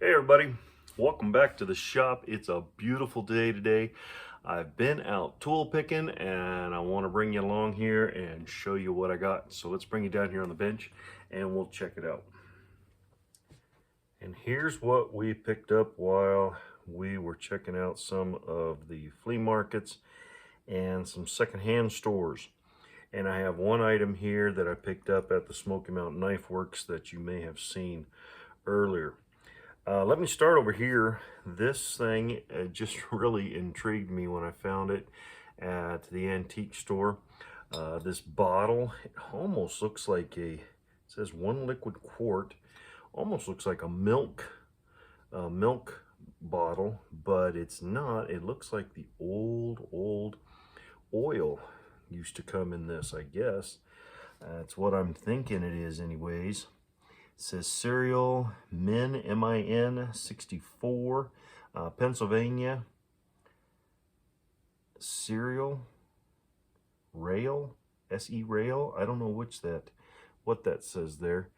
Hey everybody, welcome back to the shop. It's a beautiful day today. I've been out tool picking and I want to bring you along here and show you what I got. So let's bring you down here on the bench and we'll check it out. And here's what we picked up while we were checking out some of the flea markets and some secondhand stores. And I have one item here that I picked up at the Smoky Mountain Knife Works that you may have seen earlier. Let me start over here. This thing just really intrigued me when I found it at the antique store. This bottle, it almost looks like it says 1 liquid quart, almost looks like a milk bottle, but it's not. It looks like the old oil used to come in this, I guess. That's what I'm thinking it is anyways. It says Serial Min, M-I-N 64, Pennsylvania. Serial Rail, S-E Rail. I don't know what that says there.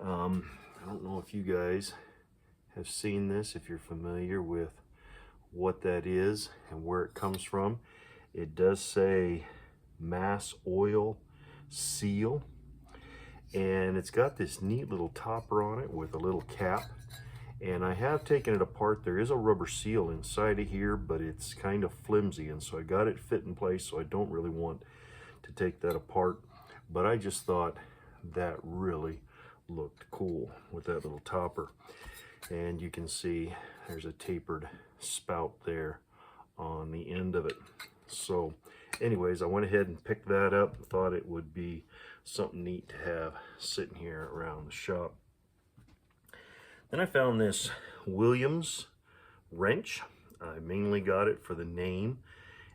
I don't know if you guys have seen this, if you're familiar with what that is and where it comes from. It does say Mass Oil Seal. And it's got this neat little topper on it with a little cap. And I have taken it apart. There is a rubber seal inside of here, but it's kind of flimsy. And so I got it fit in place, so I don't really want to take that apart. But I just thought that really looked cool with that little topper. And you can see there's a tapered spout there on the end of it. So anyways, I went ahead and picked that up and thought it would be something neat to have sitting here around the shop. Then I found this Williams wrench. I mainly got it for the name.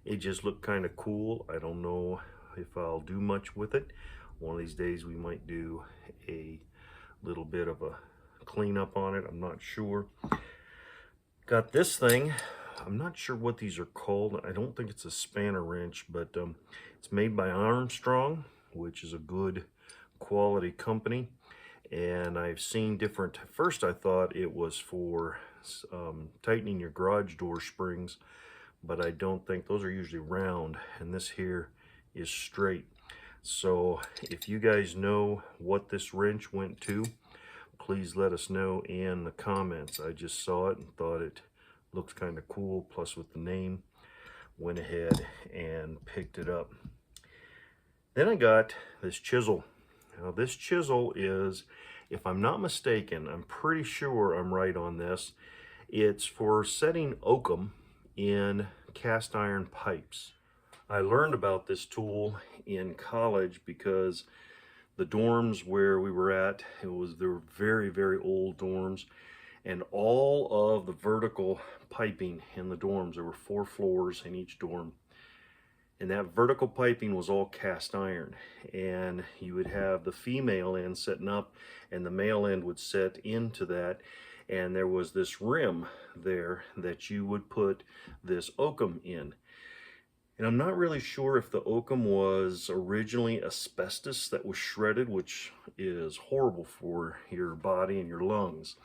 It just looked kind of cool. I don't know if I'll do much with it. One of these days we might do a little bit of a cleanup on it. I'm not sure. Got this thing. I'm not sure what these are called. I don't think it's a spanner wrench, but it's made by Armstrong, which is a good quality company. And I've seen different, first I thought it was for tightening your garage door springs, but I don't think, those are usually round, and this here is straight. So if you guys know what this wrench went to, please let us know in the comments. I just saw it and thought it looked kind of cool, plus with the name, went ahead and picked it up. Then I got this chisel. Now this chisel is, if I'm not mistaken, I'm pretty sure I'm right on this, it's for setting oakum in cast iron pipes. I learned about this tool in college because the dorms where we were at, they were very old dorms, and all of the vertical piping in the dorms, there were 4 floors in each dorm, and that vertical piping was all cast iron, and you would have the female end setting up and the male end would set into that, and there was this rim there that you would put this oakum in. And I'm not really sure if the oakum was originally asbestos that was shredded, which is horrible for your body and your lungs,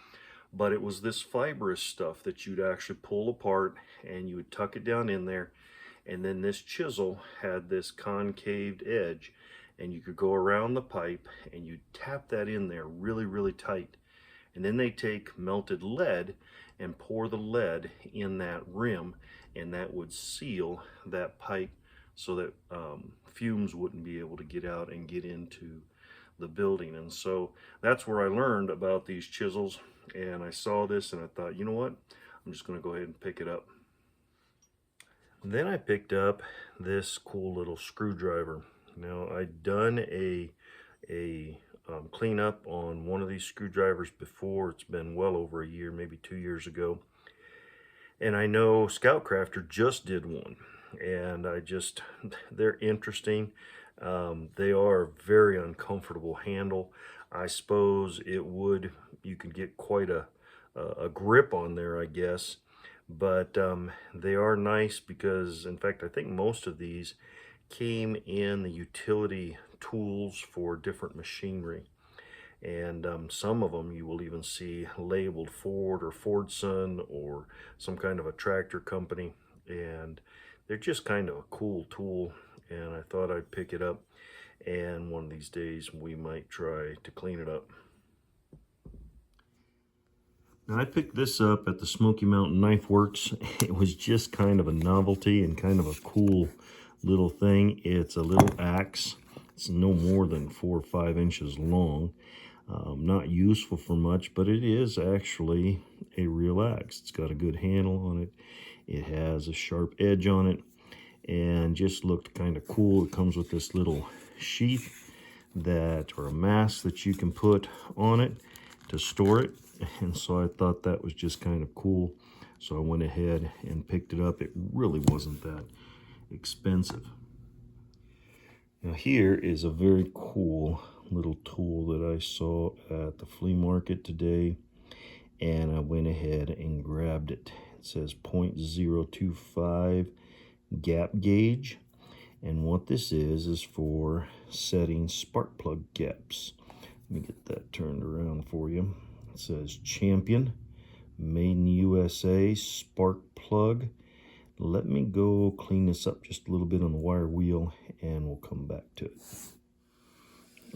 but it was this fibrous stuff that you'd actually pull apart and you would tuck it down in there. And then this chisel had this concaved edge, and you could go around the pipe and you tap that in there really tight. And then they take melted lead and pour the lead in that rim, and that would seal that pipe so that fumes wouldn't be able to get out and get into the building. And so that's where I learned about these chisels, and I saw this and I thought, you know what, I'm just going to go ahead and pick it up. Then I picked up this cool little screwdriver. Now I'd done a cleanup on one of these screwdrivers before. It's been well over a year, maybe 2 years ago. And I know Scoutcrafter just did one, and they're interesting. They are very uncomfortable handle. I suppose you could get quite a grip on there, I guess. But they are nice because, in fact, I think most of these came in the utility tools for different machinery. And some of them you will even see labeled Ford or Fordson or some kind of a tractor company, and they're just kind of a cool tool, and I thought I'd pick it up, and one of these days we might try to clean it up. Now, I picked this up at the Smoky Mountain Knife Works. It was just kind of a novelty and kind of a cool little thing. It's a little axe. It's no more than 4 or 5 inches long. Not useful for much, but it is actually a real axe. It's got a good handle on it. It has a sharp edge on it, and just looked kind of cool. It comes with this little sheath that, or a mask that you can put on it to store it. And so I thought that was just kind of cool. So I went ahead and picked it up. It really wasn't that expensive. Now here is a very cool little tool that I saw at the flea market today, and I went ahead and grabbed it. It says 0.025 gap gauge, and what this is for setting spark plug gaps. Let me get that turned around for you. It says Champion, made in USA, spark plug. Let me go clean this up just a little bit on the wire wheel, and we'll come back to it.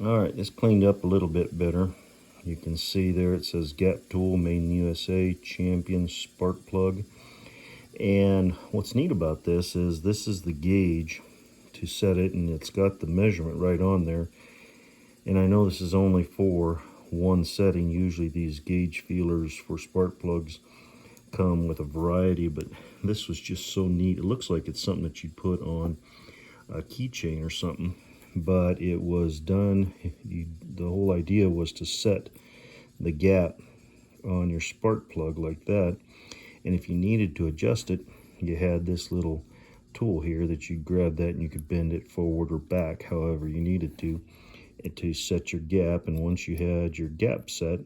All right, this cleaned up a little bit better. You can see there it says Gap Tool, made in USA, Champion spark plug. And what's neat about this is the gauge to set it, and it's got the measurement right on there. And I know this is only for one setting. Usually these gauge feelers for spark plugs come with a variety, but this was just so neat. It looks like it's something that you'd put on a keychain or something, but it was done, the whole idea was to set the gap on your spark plug like that, and if you needed to adjust it, you had this little tool here that you grab that and you could bend it forward or back however you needed to set your gap. And once you had your gap set,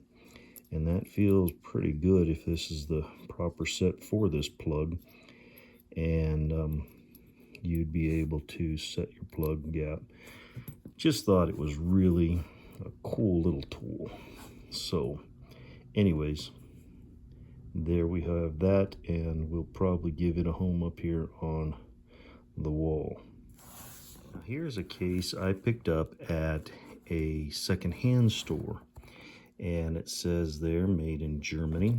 and that feels pretty good if this is the proper set for this plug, and you'd be able to set your plug gap. Just thought it was really a cool little tool. So anyways, there we have that, and we'll probably give it a home up here on the wall. Now here's a case I picked up at a secondhand store, and it says they're made in Germany,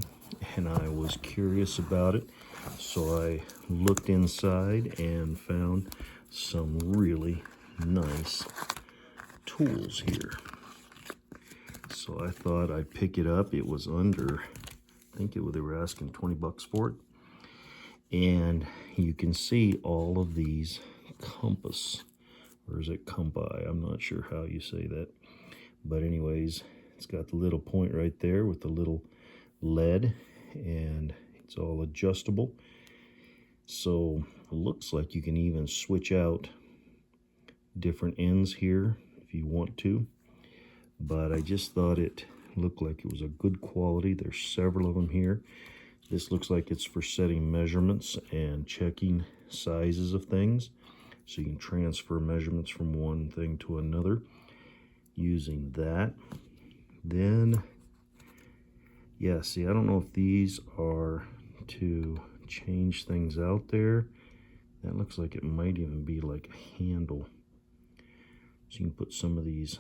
and I was curious about it, so I looked inside and found some really nice tools here. So I thought I'd pick it up. It was under, I think they were asking 20 bucks for it. And you can see all of these compass, or is it compi? I'm not sure how you say that. But anyways, it's got the little point right there with the little lead, and it's all adjustable. So it looks like you can even switch out different ends here if you want to. But I just thought it looked like it was a good quality. There's several of them here. This looks like it's for setting measurements and checking sizes of things. So you can transfer measurements from one thing to another using that. Then, yeah, see, I don't know if these are to change things out there. That looks like it might even be like a handle. So you can put some of these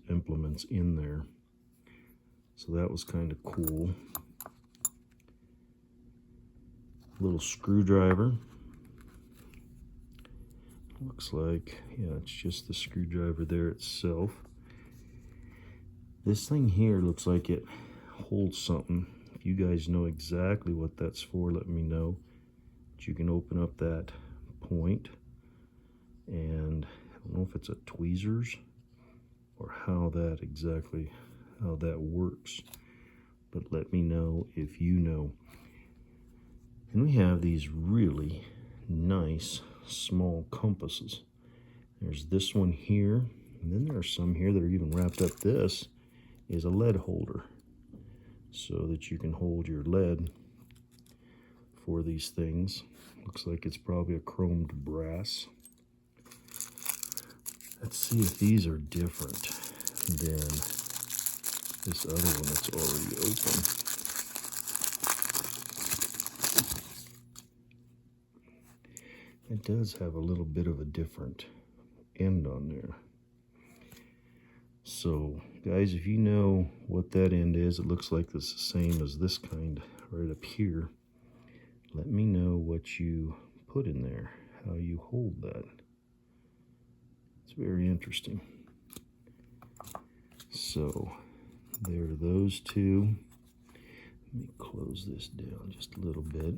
implements in there. So that was kind of cool. Little screwdriver. Looks like, yeah, it's just the screwdriver there itself. This thing here looks like it holds something. If you guys know exactly what that's for, let me know. But you can open up that point, and I don't know if it's a tweezers or how that works, but let me know if you know. And we have these really nice small compasses. There's this one here, and then there are some here that are even wrapped up. This is a lead holder, so that you can hold your lead for these things. Looks like it's probably a chromed brass. Let's see if these are different. than this other one that's already open. It does have a little bit of a different end on there. So guys, if you know what that end is, it looks like it's the same as this kind right up here. Let me know what you put in there, how you hold that. It's very interesting. So there are those two. Let me close this down just a little bit.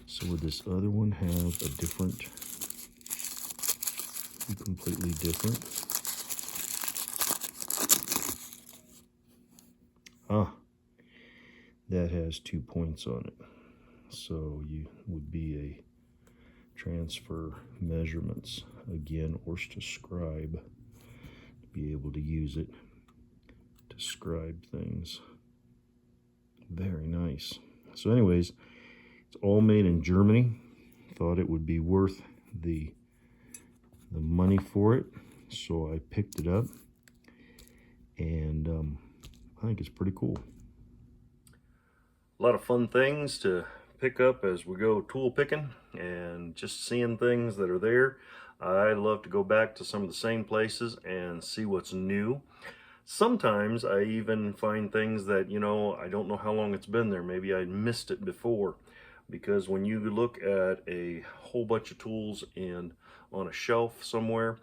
So would this other one have a different, completely different? Ah, that has 2 points on it. So you would be a transfer measurements again, or to scribe, to be able to use it to scribe things. Very nice. So anyways, it's all made in Germany. Thought it would be worth the money for it, so I picked it up, and I think it's pretty cool. A lot of fun things to pick up as we go tool picking and just seeing things that are there. I love to go back to some of the same places and see what's new. Sometimes I even find things that, you know, I don't know how long it's been there. Maybe I missed it before, because when you look at a whole bunch of tools on a shelf somewhere,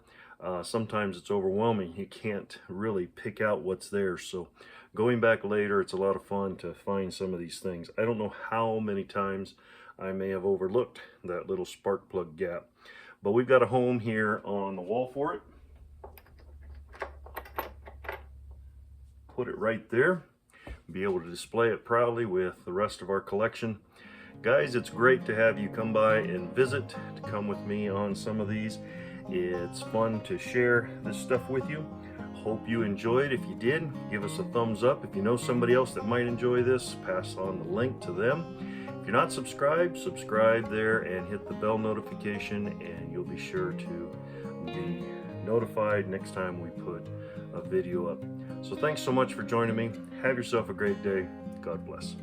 sometimes it's overwhelming. You can't really pick out what's there. So going back later, it's a lot of fun to find some of these things. I don't know how many times I may have overlooked that little spark plug gap, but we've got a home here on the wall for it. Put it right there, be able to display it proudly with the rest of our collection. Guys, it's great to have you come by and visit, to come with me on some of these. It's fun to share this stuff with you. Hope you enjoyed. If you did, give us a thumbs up. If you know somebody else that might enjoy this, pass on the link to them. If you're not subscribed, subscribe there and hit the bell notification, and you'll be sure to be notified next time we put a video up. So thanks so much for joining me. Have yourself a great day. God bless.